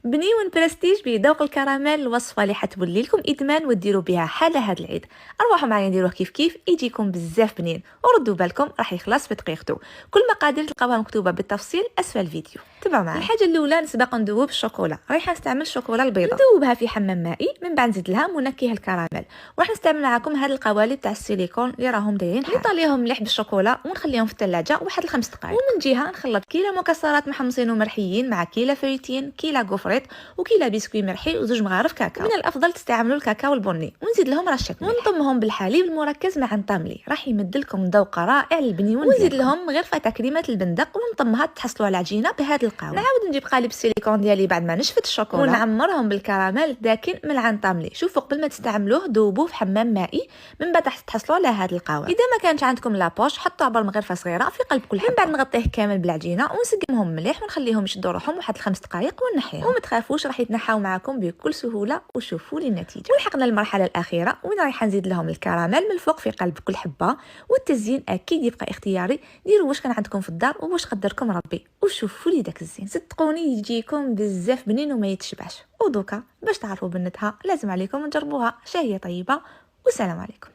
بنيون برستيج بذوق الكراميل، الوصفه اللي حتولي لكم ادمان وديروا بها حاله هذا العيد. اروحوا معايا نديروه كيف يجيكم بزاف بنين، وردوا بالكم راح يخلص في دقيقته. كل مقادير تلقاوها مكتوبه بالتفصيل اسفل الفيديو. تبعوا معايا. الحاجه الاولى نسبق ندوب الشوكولا، رايحه نستعمل الشوكولا البيضاء ندوبها في حمام مائي، من بعد نزيد لها منكه الكراميل، وراح نستعمل معكم هاد القوالب تاع السيليكون اللي راهم دايرين نطليهم مليح بالشوكولا ونخليهم في الثلاجه واحد الخمس دقائق. ومن جهه نخلط كيلو مكسرات محمصين ومرحيين مع كيلو فريتين، كيلو غوفريت وكيلو بسكوي مرحي وزوج مغارف كاكاو. من الافضل تستعملوا الكاكاو البني، ونزيد لهم رشه ملح ونضمهم بالحليب المركز مع نطاملي، راح يمد لكم ذوق رائع للبنيون. ونزيد لهم غرفه كريمه البندق ونطمها تحصلوا على عجينه بهذا القوام. نعاود نجيب قالب السيليكون ديالي بعد ما نشفت الشوكولا ونعمرهم بالكراميل داكن من عند طاملي. شوفوا قبل ما تستعملوه ذوبوه في حمام مائي، من بعد تحصلوا على هذا القوام. اذا ما كانش عندكم لابوش حطوا عبر مغرفه صغيره في قلب كل حبه، من بعد نغطيه كامل بالعجينه ونسقمهم مليح ونخليهم يشدوا روحهم واحد الخمس دقائق ونحيهم. وما تخافوش راح يتنحاو معكم بكل سهوله، وشوفوا لي النتيجه. ولحقنا المرحله الاخيره وين رايحه نزيد لهم الكراميل من الفوق في قلب كل حبه، والتزيين اكيد يبقى اختياري، ديروا واش كان عندكم في الدار وواش قدركم ربي، وشوفوا لي داك الزين. صدقوني يجيكم بزاف بنين وما يتشبعش. ودوكا باش تعرفوا بالنتها لازم عليكم تجربوها. شهيه طيبه والسلام عليكم.